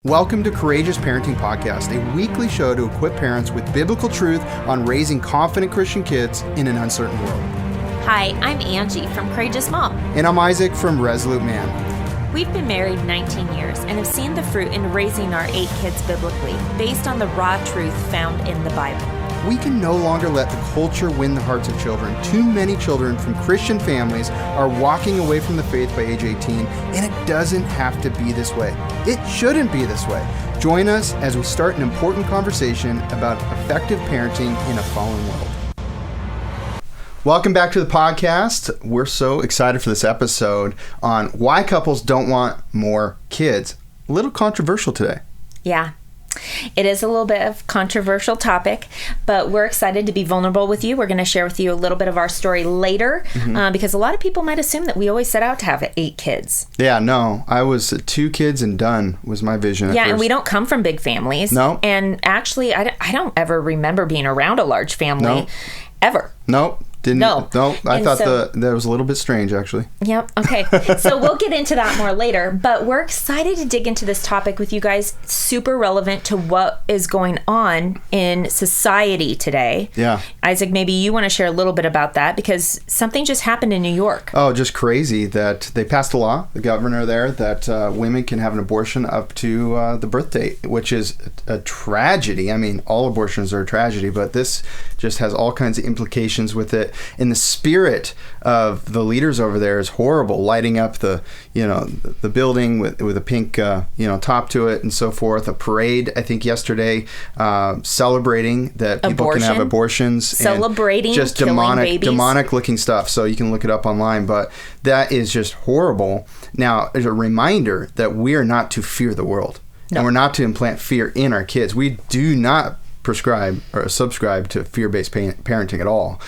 Welcome to Courageous Parenting Podcast, a weekly show to equip parents with biblical truth on raising confident Christian kids in an uncertain world. Hi, I'm Angie from Courageous Mom. And I'm Isaac from Resolute Man. We've been married 19 years and have seen the fruit in raising our 8 kids biblically, based on the raw truth found in the Bible. We can no longer let the culture win the hearts of children. Too many children from Christian families are walking away from the faith by age 18, and it doesn't have to be this way. It shouldn't be this way. Join us as we start an important conversation about effective parenting in a fallen world. Welcome back to the podcast. We're so excited for this episode on why couples don't want more kids. A little controversial today. Yeah. It is a little bit of controversial topic, but we're excited to be vulnerable with you. We're going to share with you a little bit of our story later, because a lot of people might assume that we always set out to have 8 kids. Yeah, no, I was 2 kids and done was my vision. Yeah, and we don't come from big families. No. And actually, I don't ever remember being around a large family, ever. Nope. No, I thought that was a little bit strange, actually. Yep. Okay. So we'll get into that more later, but we're excited to dig into this topic with you guys. Super relevant to what is going on in society today. Yeah. Isaac, maybe you want to share a little bit about that because something just happened in New York. Oh, just crazy that they passed a law, the governor there, that women can have an abortion up to the birth date, which is a tragedy. I mean, all abortions are a tragedy, but this just has all kinds of implications with it. And the spirit of the leaders over there is horrible, lighting up the building with a pink top to it and so forth. A parade, I think yesterday, celebrating that people can have abortions, celebrating, and just demonic looking stuff. So you can look it up online, but that is just horrible. Now, as a reminder that we are not to fear the world, and we're not to implant fear in our kids. We do not prescribe or subscribe to fear-based parenting at all,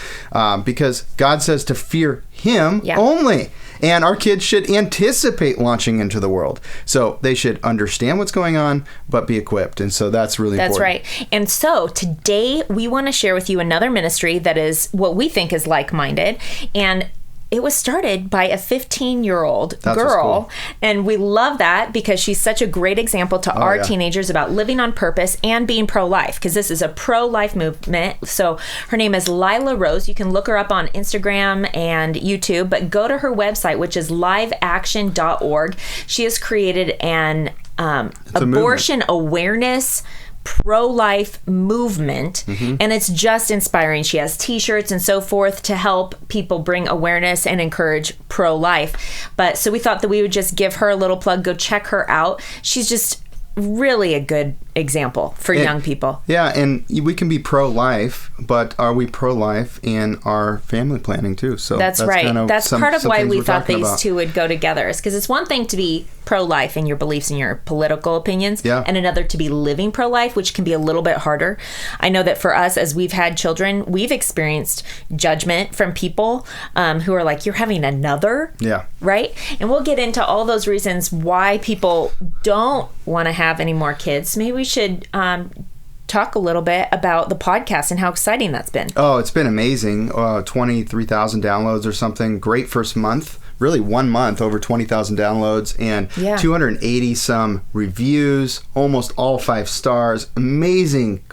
because God says to fear Him only, and our kids should anticipate launching into the world. So they should understand what's going on, but be equipped, and so that's really important. That's right. And so today we want to share with you another ministry that is what we think is like-minded, and it was started by a 15-year-old girl, cool. And we love that because she's such a great example to our teenagers about living on purpose and being pro-life, because this is a pro-life movement. So her name is Lila Rose. You can look her up on Instagram and YouTube, but go to her website, which is liveaction.org. She has created an abortion awareness pro-life movement, and it's just inspiring. She has t-shirts and so forth to help people bring awareness and encourage pro-life. But so we thought that we would just give her a little plug. Go check her out. She's just really a good example for young people. Yeah, and we can be pro-life, but are we pro-life in our family planning too? So that's right. Kind of that's part of why we thought these two would go together, is because it's one thing to be pro-life in your beliefs and your political opinions, and another to be living pro-life, which can be a little bit harder. I know that for us, as we've had children, we've experienced judgment from people who are like, you're having another? Yeah. Right? And we'll get into all those reasons why people don't want to have any more kids. Maybe we should talk a little bit about the podcast and how exciting that's been. Oh, it's been amazing. 23,000 downloads or something. Great first month. Really 1 month, over 20,000 downloads and 280 some reviews, almost all 5 stars, amazing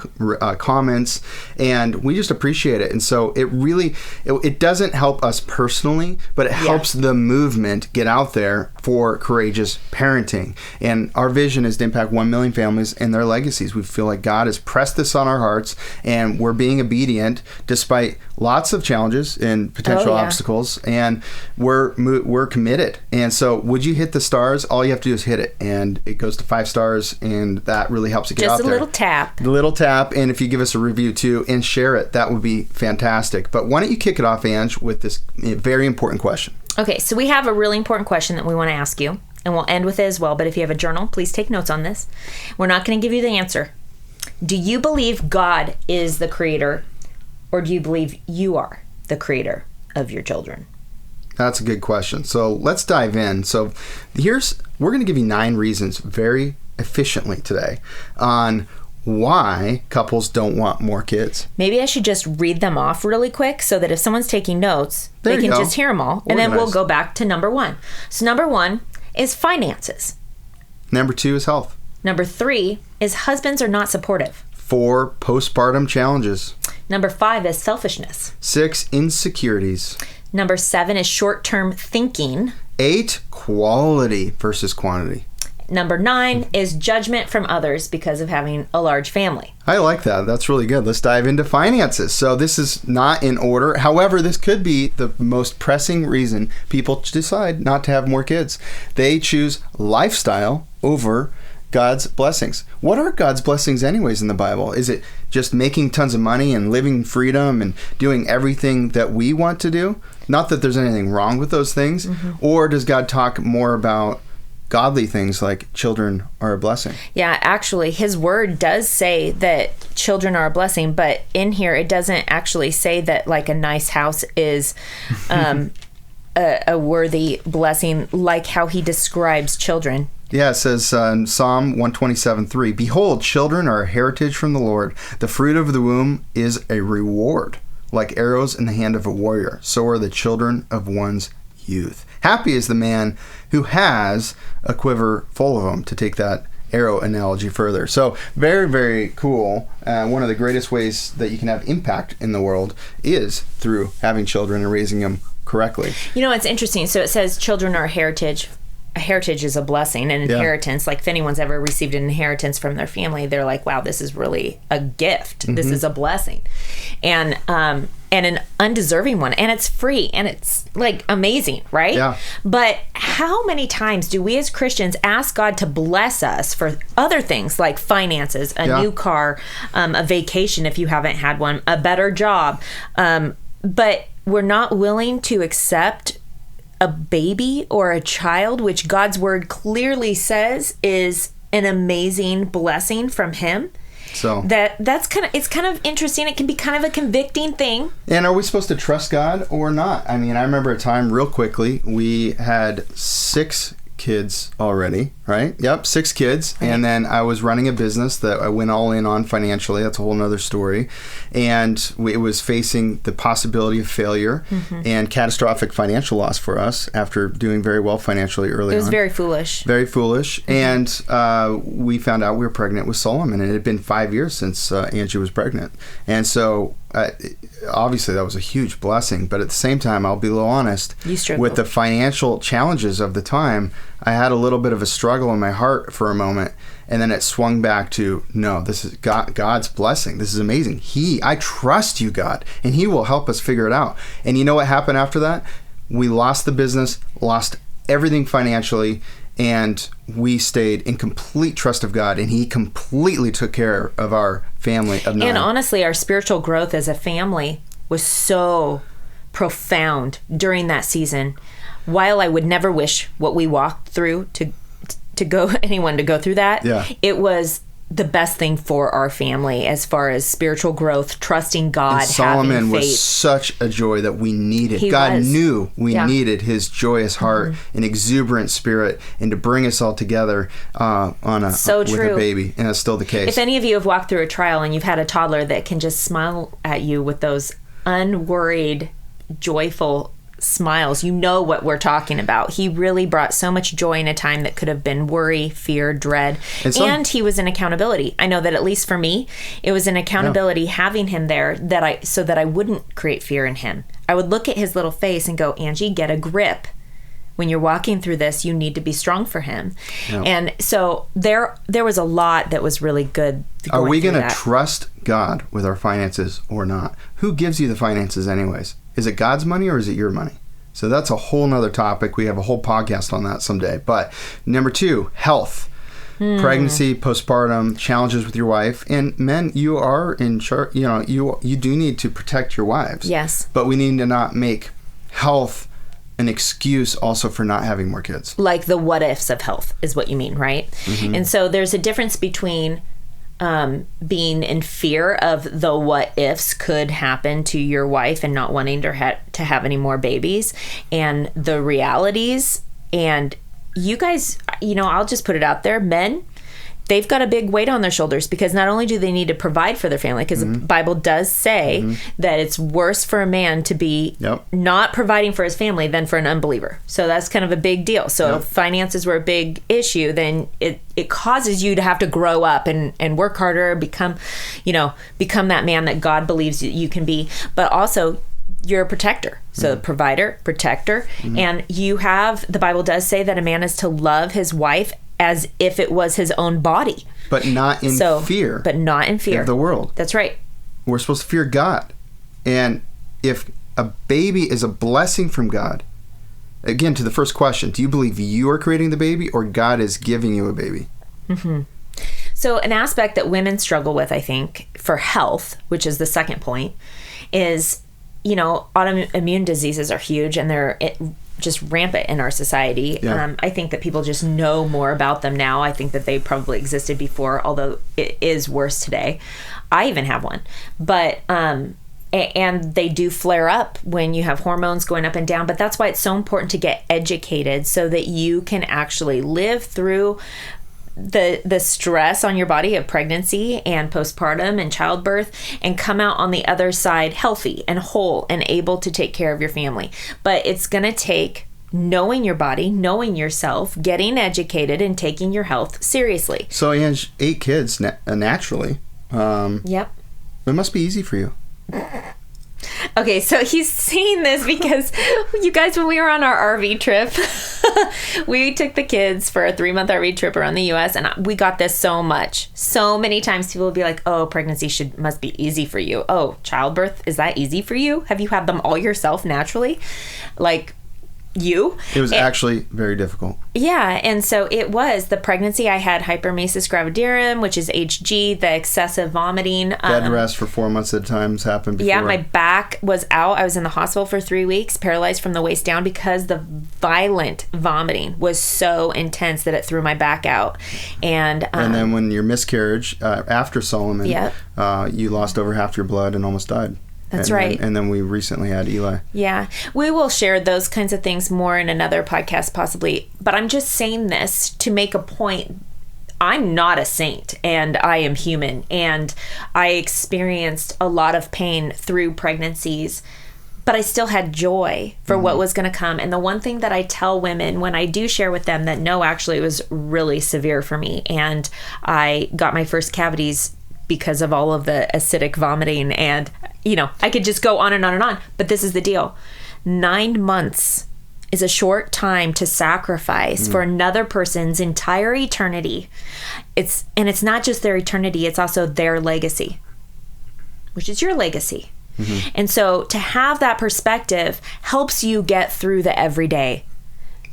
comments, and we just appreciate it. And so it really, it doesn't help us personally, but it helps the movement get out there for courageous parenting. And our vision is to impact 1 million families and their legacies. We feel like God has pressed this on our hearts, and we're being obedient despite lots of challenges and potential obstacles, and we're committed. And so would you hit the stars? All you have to do is hit it, and it goes to 5 stars, and that really helps it get out there. Just a little tap. The little tap, and if you give us a review too and share it, that would be fantastic. But why don't you kick it off, Ange, with this very important question. Okay, so we have a really important question that we want to ask you, and we'll end with it as well, but if you have a journal, please take notes on this. We're not going to give you the answer. Do you believe God is the creator, or do you believe you are the creator of your children? That's a good question. So let's dive in. So we're going to give you 9 reasons very efficiently today on why couples don't want more kids. Maybe I should just read them off really quick so that if someone's taking notes, they can just hear them all. And then we'll go back to number 1. So number 1 is finances. Number 2 is health. Number 3 is husbands are not supportive. 4, postpartum challenges. Number 5 is selfishness. 6, insecurities. Number 7 is short-term thinking. 8, quality versus quantity. Number 9 is judgment from others because of having a large family. I like that. That's really good. Let's dive into finances. So this is not in order. However, this could be the most pressing reason people decide not to have more kids. They choose lifestyle over God's blessings. What are God's blessings anyways in the Bible? Is it just making tons of money and living freedom and doing everything that we want to do? Not that there's anything wrong with those things. Or does God talk more about godly things like children are a blessing? Yeah, actually, his word does say that children are a blessing, but in here it doesn't actually say that like a nice house is a worthy blessing, like how he describes children. Yeah, it says in Psalm 127:3, "Behold, children are a heritage from the Lord. The fruit of the womb is a reward. Like arrows in the hand of a warrior, so are the children of one's youth. Happy is the man who has a quiver full of them," to take that arrow analogy further. So very, very cool. One of the greatest ways that you can have impact in the world is through having children and raising them correctly. You know, it's interesting. So it says children are a heritage. A heritage is a blessing, an inheritance. Like if anyone's ever received an inheritance from their family, they're like, wow, this is really a gift. This is a blessing. And an undeserving one. And it's free. And it's like amazing, right? Yeah. But how many times do we as Christians ask God to bless us for other things like finances, a new car, a vacation if you haven't had one, a better job, but we're not willing to accept a baby or a child, which God's word clearly says is an amazing blessing from him. So it's kind of interesting. It can be kind of a convicting thing. And are we supposed to trust God or not? I mean, I remember a time real quickly, we had 6 kids already, right? Yep, 6 kids. Right. And then I was running a business that I went all in on financially. That's a whole nother story. And it was facing the possibility of failure and catastrophic financial loss for us after doing very well financially early on. It was very foolish. Very foolish. And we found out we were pregnant with Solomon. And it had been 5 years since Angie was pregnant. And so obviously that was a huge blessing, but at the same time, I'll be a little honest, with the financial challenges of the time, I had a little bit of a struggle in my heart for a moment, and then it swung back to, no, this is God's blessing. This is amazing. I trust you, God, and he will help us figure it out. And you know what happened after that? We lost the business, lost everything financially, and we stayed in complete trust of God, and he completely took care of our family of 9. And honestly, our spiritual growth as a family was so profound during that season. While I would never wish what we walked through anyone to go through that, it was the best thing for our family as far as spiritual growth, trusting God, and Solomon having faith. Was such a joy that we needed. God knew we needed his joyous heart and exuberant spirit, and to bring us all together with a baby, and that's still the case. If any of you have walked through a trial and you've had a toddler that can just smile at you with those unworried, joyful smiles, you know what we're talking about. He really brought so much joy in a time that could have been worry, fear, dread, and he was an accountability. I know that at least for me, it was an accountability having him there so that I wouldn't create fear in him. I would look at his little face and go, Angie, get a grip. When you're walking through this, you need to be strong for him. Yeah. And so there was a lot that was really good. Are we going to trust God with our finances or not? Who gives you the finances anyways? Is it God's money or is it your money? So that's a whole nother topic. We have a whole podcast on that someday. But number 2, health. Pregnancy, postpartum, challenges with your wife. And men, you are in charge. You know, you do need to protect your wives. Yes. But we need to not make health an excuse also for not having more kids. Like the what ifs of health is what you mean, right? And so there's a difference between being in fear of the what ifs could happen to your wife and not wanting to have any more babies, and the realities. And you guys, I'll just put it out there, men, they've got a big weight on their shoulders, because not only do they need to provide for their family, because the Bible does say that it's worse for a man to be not providing for his family than for an unbeliever. So that's kind of a big deal. So if finances were a big issue, then it causes you to have to grow up and work harder, become that man that God believes you can be. But also, you're a protector. So provider, protector. And the Bible does say that a man is to love his wife as if it was his own body. But not in fear. But not in fear of the world. That's right. We're supposed to fear God. And if a baby is a blessing from God, again, to the first question, do you believe you are creating the baby or God is giving you a baby? So an aspect that women struggle with, I think, for health, which is the second point, is, autoimmune diseases are huge, and they're just rampant in our society. I think that people just know more about them now. I think that they probably existed before, although it is worse today. I even have one. But and they do flare up when you have hormones going up and down. But that's why it's so important to get educated, so that you can actually live through the stress on your body of pregnancy and postpartum and childbirth, and come out on the other side healthy and whole and able to take care of your family. But it's going to take knowing your body, knowing yourself, getting educated, and taking your health seriously. So, Ange, 8 kids naturally. Yep. It must be easy for you. Okay, so he's saying this because, you guys, when we were on our RV trip, we took the kids for a 3-month RV trip around the U.S., and we got this so many times. People would be like, oh, pregnancy must be easy for you. Oh, childbirth, is that easy for you? Have you had them all yourself naturally? Like, it was actually very difficult. Yeah, and so it was. The pregnancy, I had hyperemesis gravidarum, which is HG, the excessive vomiting. Bed rest for 4 months at a time has happened before. Yeah, my back was out. I was in the hospital for 3 weeks, paralyzed from the waist down, because the violent vomiting was so intense that it threw my back out. And then when your miscarriage, after Solomon, you lost over half your blood and almost died. That's right. And then we recently had Eli. Yeah. We will share those kinds of things more in another podcast possibly. But I'm just saying this to make a point. I'm not a saint, and I am human. And I experienced a lot of pain through pregnancies. But I still had joy for what was going to come. And the one thing that I tell women when I do share with them that, no, actually it was really severe for me. And I got my first cavities because of all of the acidic vomiting, and I could just go on and on and on, but this is the deal. 9 months is a short time to sacrifice for another person's entire eternity. It's not just their eternity, it's also their legacy, which is your legacy. And so to have that perspective helps you get through the everyday.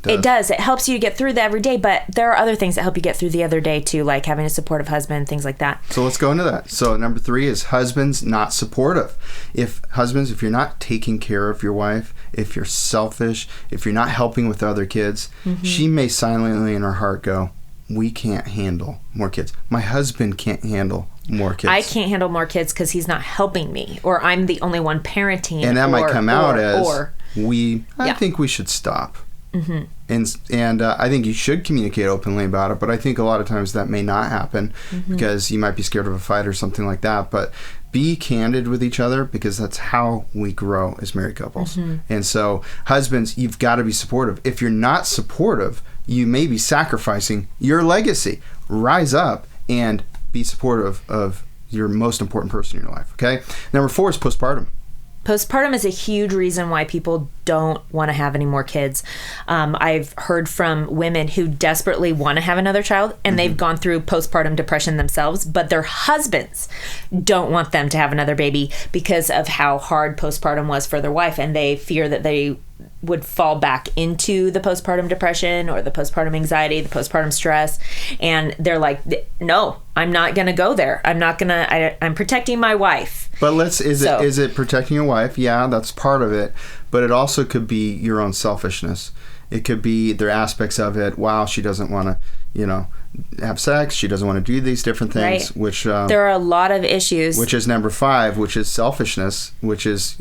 It does. It helps you get through the everyday, but there are other things that help you get through the other day too, like having a supportive husband, things like that. So let's go into that. So number 3 is husbands not supportive. If you're not taking care of your wife, if you're selfish, if you're not helping with other kids, she may silently in her heart go, we can't handle more kids. My husband can't handle more kids. I can't handle more kids because he's not helping me, or I'm the only one parenting. And that might come out as, I think we should stop. And I think you should communicate openly about it, but I think a lot of times that may not happen because you might be scared of a fight or something like that. But be candid with each other, because that's how we grow as married couples. And so husbands, you've got to be supportive. If you're not supportive, you may be sacrificing your legacy. Rise up and be supportive of your most important person in your life. Okay. Number 4 is postpartum. Postpartum is a huge reason why people don't want to have any more kids. I've heard from women who desperately want to have another child, and they've gone through postpartum depression themselves, but their husbands don't want them to have another baby because of how hard postpartum was for their wife, and they fear that they would fall back into the postpartum depression or the postpartum anxiety, the postpartum stress. And they're like, no, I'm not going to go there. I'm protecting my wife. But is it protecting your wife? Yeah, that's part of it. But it also could be your own selfishness. It could be there are aspects of it. Wow, she doesn't want to, have sex. She doesn't want to do these different things, right. Which there are a lot of issues. Which is number 5, which is selfishness, which is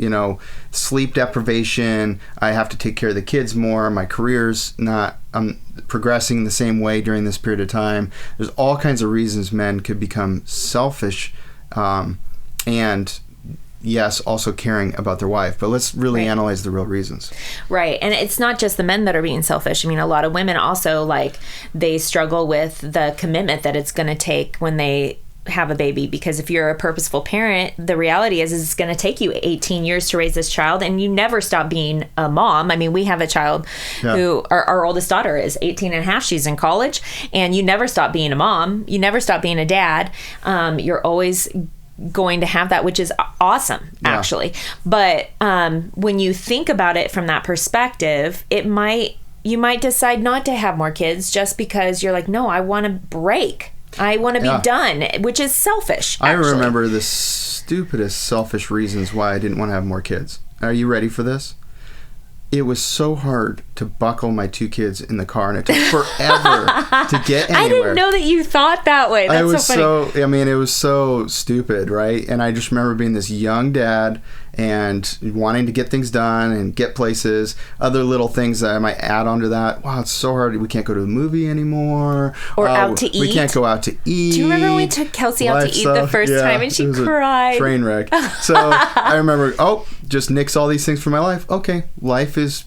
sleep deprivation. I have to take care of the kids more. My career's not. progressing the same way during this period of time. There's all kinds of reasons men could become selfish, and yes, also caring about their wife. But let's really analyze the real reasons. Right. And it's not just the men that are being selfish. I mean, a lot of women also, like, they struggle with the commitment that it's going to take when they have a baby, because if you're a purposeful parent, the reality is it's going to take you 18 years to raise this child, and you never stop being a mom. I mean, we have a child who our oldest daughter is 18 and a half. She's in college, and you never stop being a mom. You never stop being a dad. You're always going to have that, which is awesome, actually. But when you think about it from that perspective, you might decide not to have more kids just because you're like, no, I want to break. I want to be done, which is selfish, actually. I remember the stupidest selfish reasons why I didn't want to have more kids. Are you ready for this? It was so hard to buckle my 2 kids in the car, and it took forever to get anywhere. I didn't know that you thought that way. That's so funny. It was so stupid, right? And I just remember being this young dad and wanting to get things done and get places, other little things that I might add onto that. Wow, it's so hard. We can't go to a movie anymore. Or out to eat. We can't go out to eat. Do you remember when we took Kelsey out to eat the first time and she cried? A train wreck. So I remember, just nix all these things from my life. Okay, life is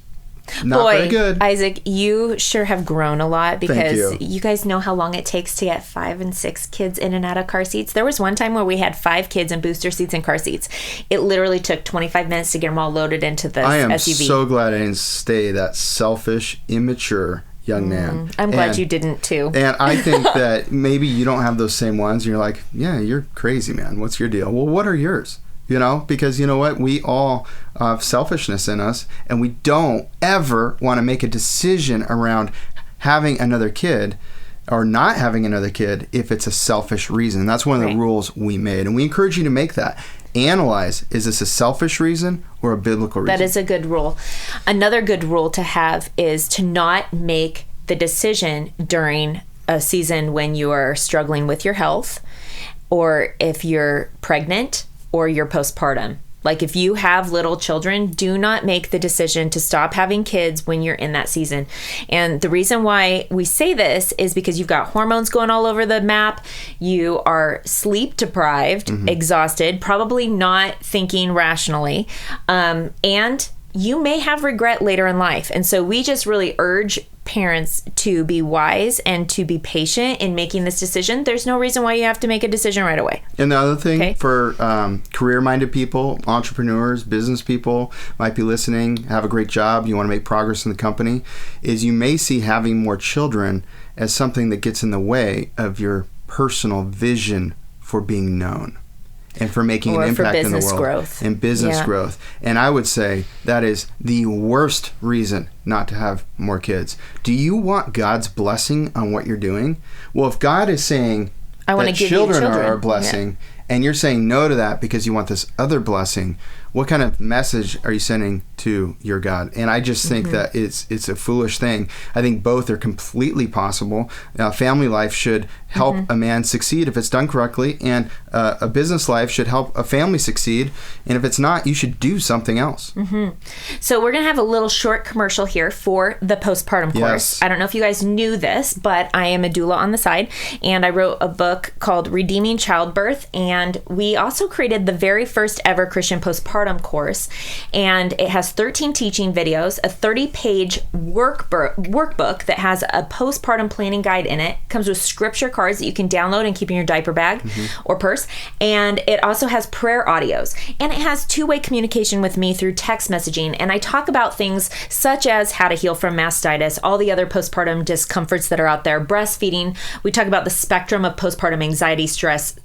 not very good. Isaac, you sure have grown a lot, because you guys know how long it takes to get 5 and 6 kids in and out of car seats. There was one time where we had 5 kids in booster seats and car seats. It literally took 25 minutes to get them all loaded into the SUV. I am so glad I didn't stay that selfish, immature young man. I'm glad you didn't too. And I think that maybe you don't have those same ones, and you're like, yeah, you're crazy, man. What's your deal? Well, what are yours? Because you know what? We all have selfishness in us, and we don't ever want to make a decision around having another kid or not having another kid if it's a selfish reason. That's one of the rules we made, and we encourage you to make that. Analyze, is this a selfish reason or a biblical reason? That is a good rule. Another good rule to have is to not make the decision during a season when you are struggling with your health, or if you're pregnant, or you're postpartum. Like, if you have little children, do not make the decision to stop having kids when you're in that season. And the reason why we say this is because you've got hormones going all over the map. You are sleep deprived, exhausted, probably not thinking rationally. And you may have regret later in life. And so we just really urge parents to be wise and to be patient in making this decision. There's no reason why you have to make a decision right away. And the other thing for career-minded people, entrepreneurs, business people might be listening, have a great job, you want to make progress in the company, is you may see having more children as something that gets in the way of your personal vision for being known and for making an impact in the world. Growth. And business growth. And I would say that is the worst reason not to have more kids. Do you want God's blessing on what you're doing? Well, if God is saying that children are a blessing, and you're saying no to that because you want this other blessing, what kind of message are you sending to your God? And I just think that it's a foolish thing. I think both are completely possible. Family life should help a man succeed if it's done correctly, and a business life should help a family succeed. And if it's not, you should do something else. So we're going to have a little short commercial here for the postpartum course. I don't know if you guys knew this, but I am a doula on the side, and I wrote a book called Redeeming Childbirth, and we also created the very first ever Christian postpartum course, and it has 13 teaching videos, a 30-page workbook that has a postpartum planning guide in it, comes with scripture cards that you can download and keep in your diaper bag or purse, and it also has prayer audios, and it has two-way communication with me through text messaging, and I talk about things such as how to heal from mastitis, all the other postpartum discomforts that are out there, breastfeeding. We talk about the spectrum of postpartum anxiety, stress,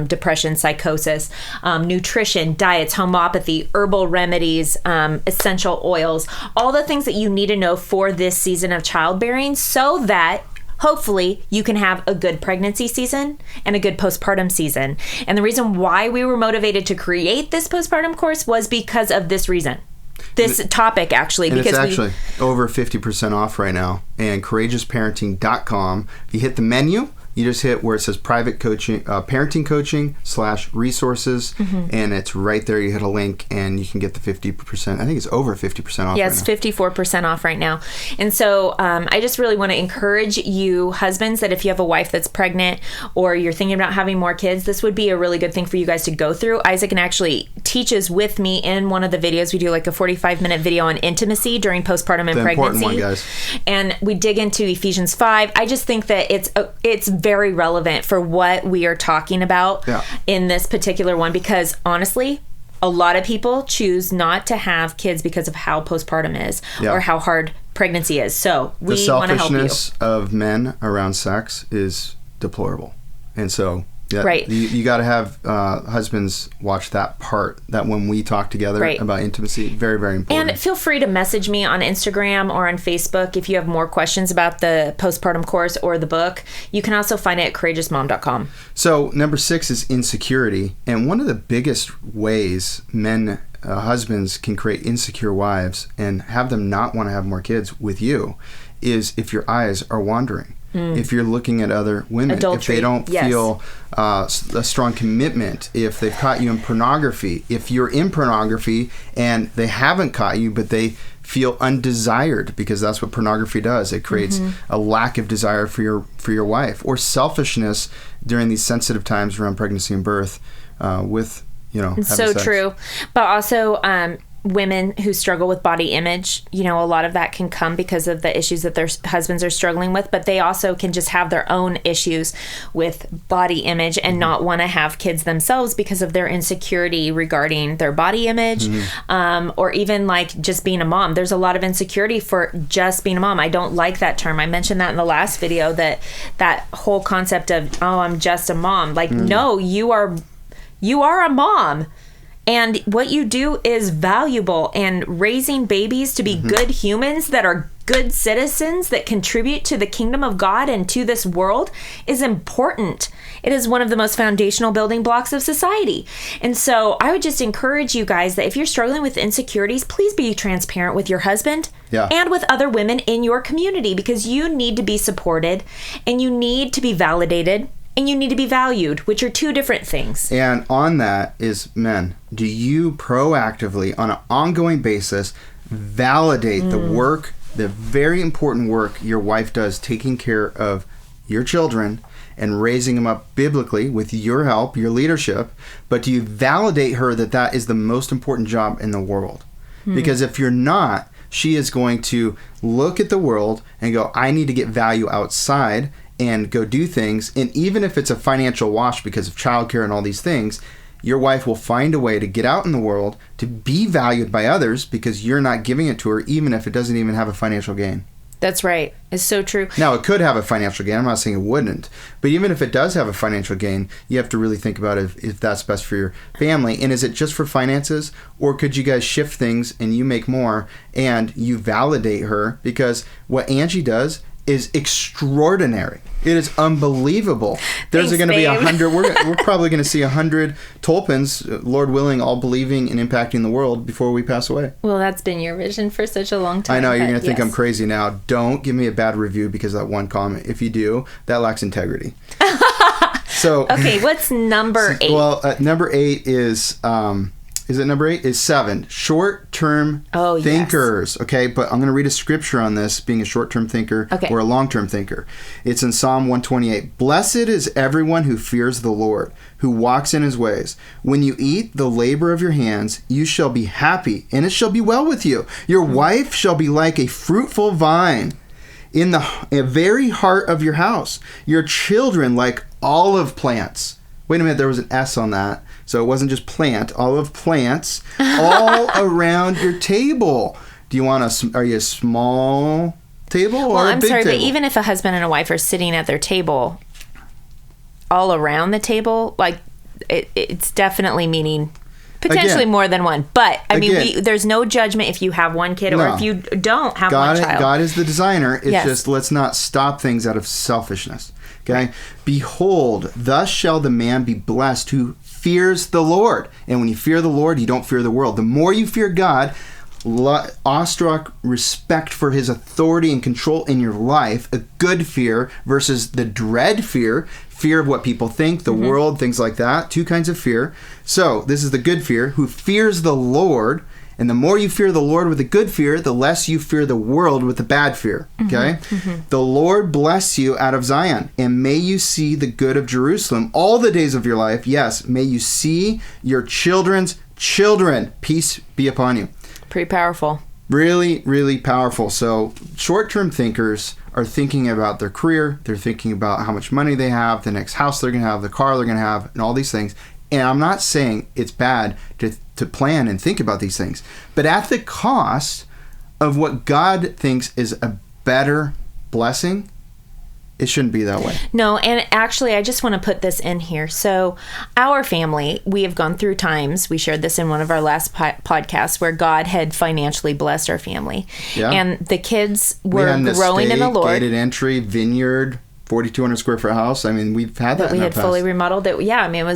depression, psychosis, nutrition, diets, homeopathy, herbal remedies, essential oils, all the things that you need to know for this season of childbearing, so that hopefully you can have a good pregnancy season and a good postpartum season. And the reason why we were motivated to create this postpartum course was because of this reason. This topic, actually. And because it's actually over 50% off right now. And courageousparenting.com, if you hit the menu, you just hit where it says private coaching, parenting coaching /resources, and it's right there. You hit a link and you can get the 50%. I think it's over 50% off. Yeah, it's 54% off right now. And so I just really want to encourage you husbands that if you have a wife that's pregnant or you're thinking about having more kids, this would be a really good thing for you guys to go through. Isaac actually teaches with me in one of the videos. We do like a 45-minute video on intimacy during postpartum and pregnancy. One, guys. And we dig into Ephesians 5. I just think that it's very relevant for what we are talking about in this particular one, because honestly, a lot of people choose not to have kids because of how postpartum is or how hard pregnancy is. So we want to help you. The selfishness of men around sex is deplorable. And so you got to have husbands watch that part, that when we talk together about intimacy, very, very important. And feel free to message me on Instagram or on Facebook if you have more questions about the postpartum course or the book. You can also find it at courageousmom.com. So number 6 is insecurity. And one of the biggest ways husbands can create insecure wives and have them not want to have more kids with you is if your eyes are wandering. If you're looking at other women, adultery. If they don't feel a strong commitment, if they've caught you in pornography, if you're in pornography and they haven't caught you, but they feel undesired, because that's what pornography does. It creates a lack of desire for your wife, or selfishness during these sensitive times around pregnancy and birth. It's so sex. True, but also. Women who struggle with body image, a lot of that can come because of the issues that their husbands are struggling with, but they also can just have their own issues with body image and not want to have kids themselves because of their insecurity regarding their body image, or even like just being a mom. There's a lot of insecurity for just being a mom. I don't like that term. I mentioned that in the last video, that whole concept of, I'm just a mom. Like, no, you are a mom. And what you do is valuable, and raising babies to be good humans that are good citizens that contribute to the kingdom of God and to this world is important. It is one of the most foundational building blocks of society. And so I would just encourage you guys that if you're struggling with insecurities, please be transparent with your husband and with other women in your community, because you need to be supported and you need to be validated. And you need to be valued, which are two different things. And on that is, men, do you proactively, on an ongoing basis, validate the work, the very important work your wife does taking care of your children and raising them up biblically with your help, your leadership, but do you validate her that is the most important job in the world? Because if you're not, she is going to look at the world and go, I need to get value outside and go do things. And even if it's a financial wash because of childcare and all these things, your wife will find a way to get out in the world to be valued by others because you're not giving it to her, even if it doesn't even have a financial gain. That's right. It's so true. Now, it could have a financial gain. I'm not saying it wouldn't. But even if it does have a financial gain, you have to really think about if that's best for your family. And is it just for finances? Or could you guys shift things and you make more and you validate her? Because what Angie does is extraordinary. It is unbelievable. There's going to be 100. We're probably going to see 100 Tolpins, Lord willing, all believing and impacting the world before we pass away. Well, that's been your vision for such a long time. I know you're going to think I'm crazy now. Don't give me a bad review because of that one comment. If you do, that lacks integrity. So okay, what's number 8? Well, number 8 is. Is it number 8? Is 7. Short-term thinkers. Yes. Okay, but I'm going to read a scripture on this, being a short-term thinker or a long-term thinker. It's in Psalm 128. Blessed is everyone who fears the Lord, who walks in his ways. When you eat the labor of your hands, you shall be happy, and it shall be well with you. Your wife shall be like a fruitful vine in the very heart of your house. Your children like olive plants. Wait a minute, there was an S on that. So it wasn't just plant, olive plants all around your table. Do you want are you a small table or a big table? Well, I'm sorry, but even if a husband and a wife are sitting at their table, all around the table, like it's definitely meaning potentially more than one. But I mean, there's no judgment if you have one kid or if you don't have one child. God is the designer. It's just let's not stop things out of selfishness. Okay? Behold, thus shall the man be blessed who fears the Lord. And when you fear the Lord, you don't fear the world. The more you fear God, awestruck respect for his authority and control in your life, a good fear versus the dread fear of what people think, the world, things like that. Two kinds of fear. So this is the good fear, who fears the Lord. And the more you fear the Lord with the good fear, the less you fear the world with the bad fear. Okay? The Lord bless you out of Zion, and may you see the good of Jerusalem all the days of your life. Yes, may you see your children's children. Peace be upon you. Pretty powerful. Really, really powerful. So short-term thinkers are thinking about their career. They're thinking about how much money they have, the next house they're going to have, the car they're going to have, and all these things. And I'm not saying it's bad to plan and think about these things, but at the cost of what God thinks is a better blessing, it shouldn't be that way. No, and actually, I just want to put this in here. So our family, we have gone through times, we shared this in one of our last podcasts, where God had financially blessed our family. Yeah. And the kids were growing in the Lord. Gated entry, vineyard, 4,200 square foot house. I mean, we've had that in our past. Fully remodeled it. Yeah, I mean,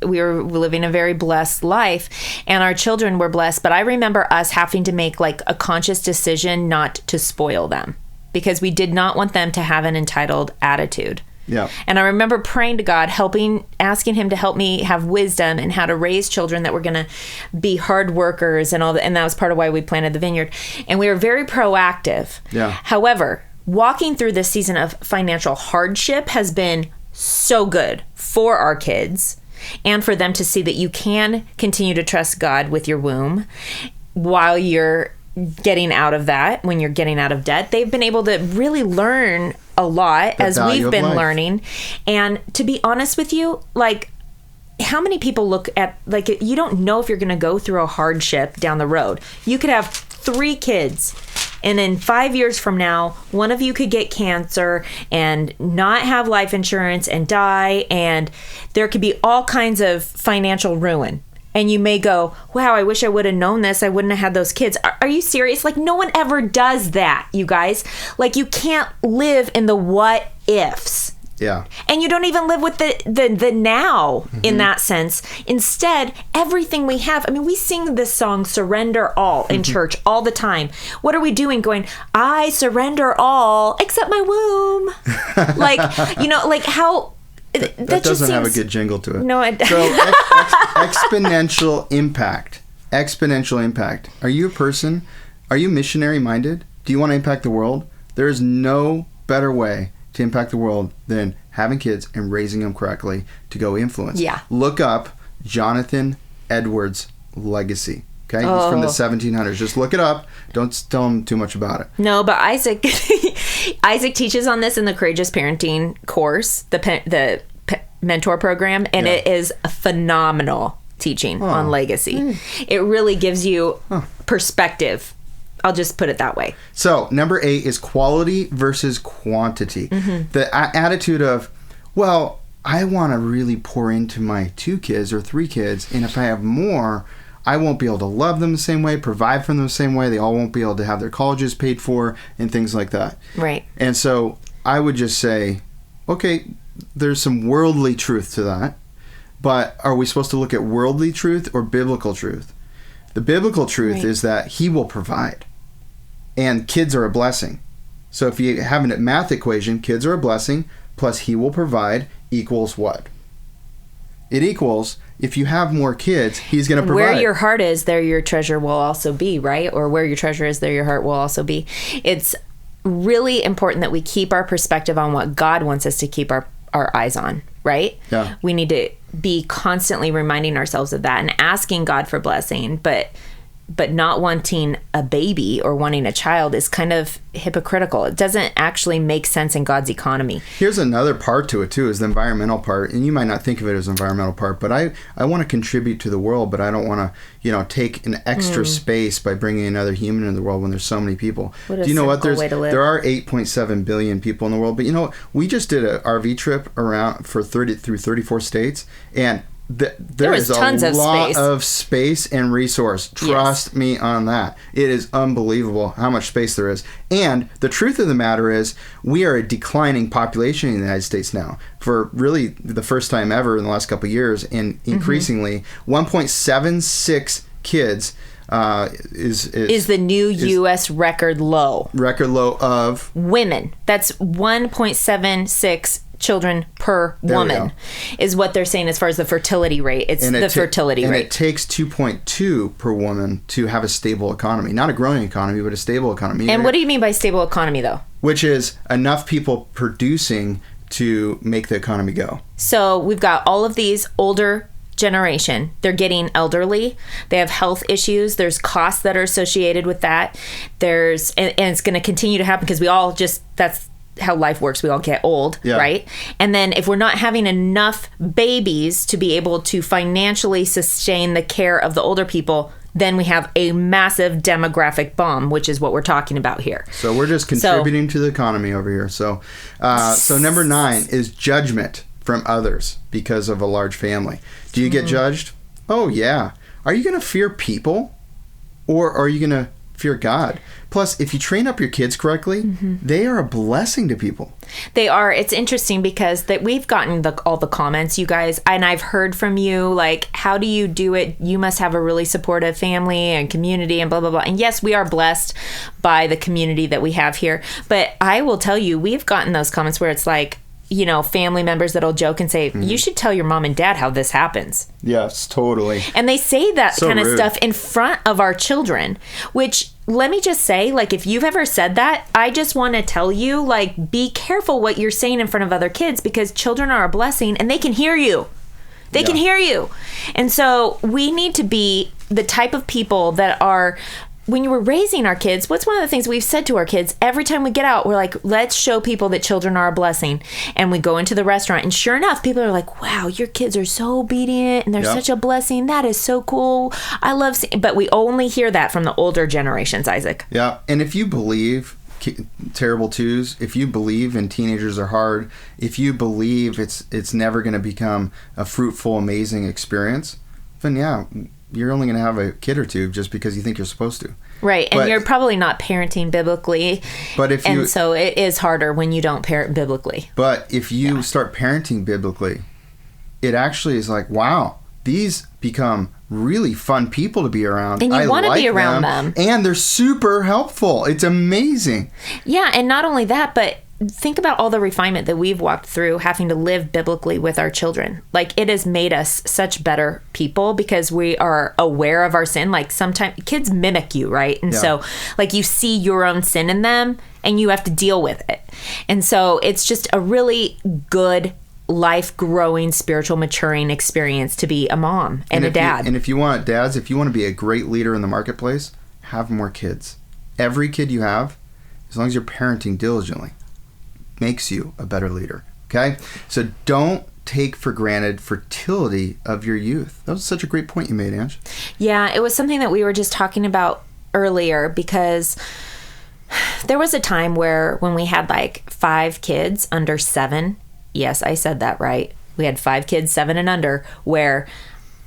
we were living a very blessed life, and our children were blessed. But I remember us having to make like a conscious decision not to spoil them, because we did not want them to have an entitled attitude. Yeah. And I remember praying to God, asking him to help me have wisdom and how to raise children that were going to be hard workers and all that. And that was part of why we planted the vineyard. And we were very proactive. Yeah. However, walking through this season of financial hardship has been so good for our kids, and for them to see that you can continue to trust God with your womb while you're getting out of that, when you're getting out of debt. They've been able to really learn a lot as we've been learning. And to be honest with you, like, how many people look at, like, you don't know if you're going to go through a hardship down the road. You could have 3 kids, and then 5 years from now, one of you could get cancer and not have life insurance and die, and there could be all kinds of financial ruin. And you may go, wow, I wish I would have known this. I wouldn't have had those kids. Are you serious? Like, no one ever does that, you guys. Like, you can't live in the what ifs. Yeah. And you don't even live with the now in that sense. Instead, everything we have, I mean, we sing this song, Surrender All, in church all the time. What are we doing? Going, I surrender all except my womb. Like, you know, like how... That doesn't have a good jingle to it. No, it doesn't. So, exponential impact. Exponential impact. Are you a person? Are you missionary minded? Do you want to impact the world? There is no better way to impact the world than having kids and raising them correctly to go influence. Yeah. Look up Jonathan Edwards' legacy. Okay? He's from the 1700s. Just look it up. Don't tell him too much about it. No, but Isaac teaches on this in the Courageous Parenting course, the mentor program, and it is a phenomenal teaching on legacy. It really gives you perspective. I'll just put it that way. So, number 8 is quality versus quantity. The attitude of, well, I want to really pour into my 2 kids or 3 kids, and if I have more, I won't be able to love them the same way, provide for them the same way. They all won't be able to have their colleges paid for and things like that. Right. And so I would just say, okay, there's some worldly truth to that, but are we supposed to look at worldly truth or biblical truth? The biblical truth is that he will provide, and kids are a blessing. So if you have a math equation, kids are a blessing plus he will provide equals what? It equals, if you have more kids, he's going to provide. Where your heart is, there your treasure will also be, right? Or where your treasure is, there your heart will also be. It's really important that we keep our perspective on what God wants us to keep our eyes on, right? Yeah. We need to be constantly reminding ourselves of that and asking God for blessing, but not wanting a baby or wanting a child is kind of hypocritical. It doesn't actually make sense in God's economy. Here's another part to it too, is the environmental part. And you might not think of it as an environmental part, but I want to contribute to the world, but I don't want to, take an extra space by bringing another human into the world when there's so many people. Do you know what? There are 8.7 billion people in the world, but you know what? We just did an RV trip around through 34 states, and there is a lot of space and resource. Trust me on that. It is unbelievable how much space there is. And the truth of the matter is, we are a declining population in the United States now for really the first time ever in the last couple of years, and increasingly 1.76 kids is the new U.S. record low. Record low of women. That's 1.76 children per woman is what they're saying as far as the fertility rate. It's the fertility rate. And it takes 2.2 per woman to have a stable economy. Not a growing economy, but a stable economy. And what do you mean by stable economy, though? Which is enough people producing to make the economy go. So we've got all of these older generation. They're getting elderly. They have health issues. There's costs that are associated with that. And it's going to continue to happen because we all that's how life works. We all get old, right? And then if we're not having enough babies to be able to financially sustain the care of the older people, then we have a massive demographic bomb, which is what we're talking about here. So we're just contributing to the economy over here. So number 9 is judgment from others because of a large family. Do you get judged? Oh, yeah. Are you going to fear people or are you going to fear God? Plus, if you train up your kids correctly, they are a blessing to people. They are. It's interesting because we've gotten all the comments, you guys, and I've heard from you, like, how do you do it? You must have a really supportive family and community and blah, blah, blah. And yes, we are blessed by the community that we have here. But I will tell you, we've gotten those comments where it's like, family members that'll joke and say, you should tell your mom and dad how this happens. Yes, totally. And they say that kind of stuff in front of our children, which, let me just say, like, if you've ever said that, I just want to tell you, like, be careful what you're saying in front of other kids because children are a blessing and they can hear you. They can hear you. And so we need to be the type of people that are, when you were raising our kids, what's one of the things we've said to our kids every time we get out? We're like, let's show people that children are a blessing. And we go into the restaurant, and sure enough, people are like, wow, your kids are so obedient and they're such a blessing. That is so cool. I love seeing, but we only hear that from the older generations, Isaac. Yeah. And if you believe terrible twos, if you believe and teenagers are hard, if you believe it's never going to become a fruitful, amazing experience, then you're only going to have a kid or two just because you think you're supposed to. Right. And you're probably not parenting biblically. And so it is harder when you don't parent biblically. But if you start parenting biblically, it actually is like, wow, these become really fun people to be around. And you want to be around them. And they're super helpful. It's amazing. Yeah. And not only that, but think about all the refinement that we've walked through having to live biblically with our children. Like, it has made us such better people because we are aware of our sin. Like, sometimes kids mimic you, right? And so, like, you see your own sin in them and you have to deal with it. And so it's just a really good life growing, spiritual maturing experience to be a mom and a dad. And if you want, dads, if you want to be a great leader in the marketplace, have more kids. Every kid you have, as long as you're parenting diligently, makes you a better leader. Okay? So don't take for granted fertility of your youth. That was such a great point you made, Ange. Yeah, it was something that we were just talking about earlier because there was a time where when we had like 5 kids under 7, yes, I said that right. We had 5 kids, 7 and under, where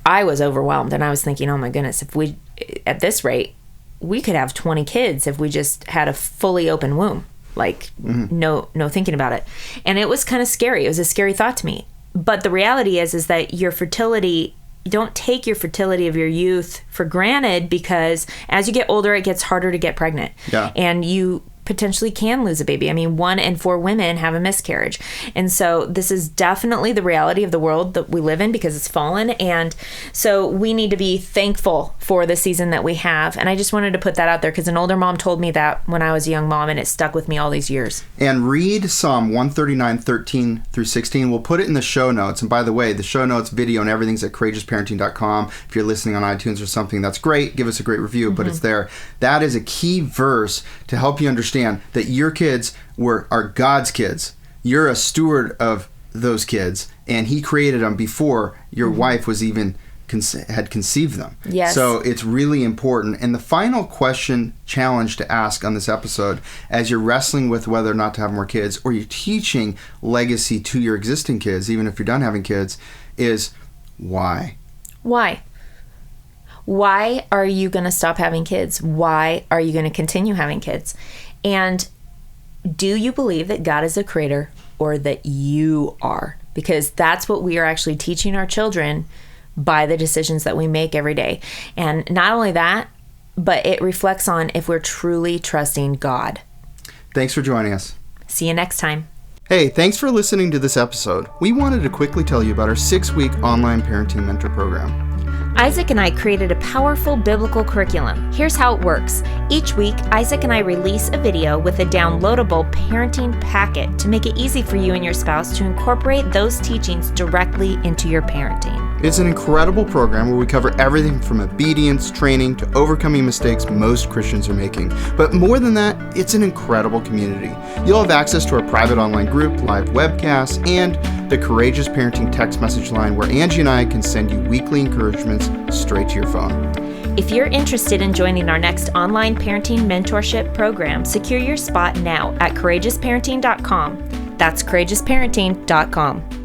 I was overwhelmed and I was thinking, oh my goodness, if we, at this rate, we could have 20 kids if we just had a fully open womb. Like, no thinking about it. And it was kind of scary. It was a scary thought to me. But the reality is that your fertility, you don't take your fertility of your youth for granted because as you get older, it gets harder to get pregnant. Yeah. And you potentially can lose a baby. I mean, 1 in 4 women have a miscarriage. And so this is definitely the reality of the world that we live in because it's fallen. And so we need to be thankful for the season that we have. And I just wanted to put that out there because an older mom told me that when I was a young mom and it stuck with me all these years. And read Psalm 139:13-16. We'll put it in the show notes. And by the way, the show notes, video, and everything's at courageousparenting.com. If you're listening on iTunes or something, that's great. Give us a great review, but it's there. That is a key verse to help you understand that your kids are God's kids. You're a steward of those kids, and He created them before your wife was even had conceived them. Yes. So it's really important. And the final question challenge to ask on this episode, as you're wrestling with whether or not to have more kids, or you're teaching legacy to your existing kids, even if you're done having kids, is why? Why? Why are you going to stop having kids? Why are you going to continue having kids? And do you believe that God is the creator or that you are? Because that's what we are actually teaching our children by the decisions that we make every day. And not only that, but it reflects on if we're truly trusting God. Thanks for joining us. See you next time. Hey, thanks for listening to this episode. We wanted to quickly tell you about our 6-week online parenting mentor program. Isaac and I created a powerful biblical curriculum. Here's how it works. Each week, Isaac and I release a video with a downloadable parenting packet to make it easy for you and your spouse to incorporate those teachings directly into your parenting. It's an incredible program where we cover everything from obedience, training, to overcoming mistakes most Christians are making. But more than that, it's an incredible community. You'll have access to our private online group, live webcasts, and the Courageous Parenting text message line where Angie and I can send you weekly encouragements straight to your phone. If you're interested in joining our next online parenting mentorship program, secure your spot now at courageousparenting.com. That's courageousparenting.com.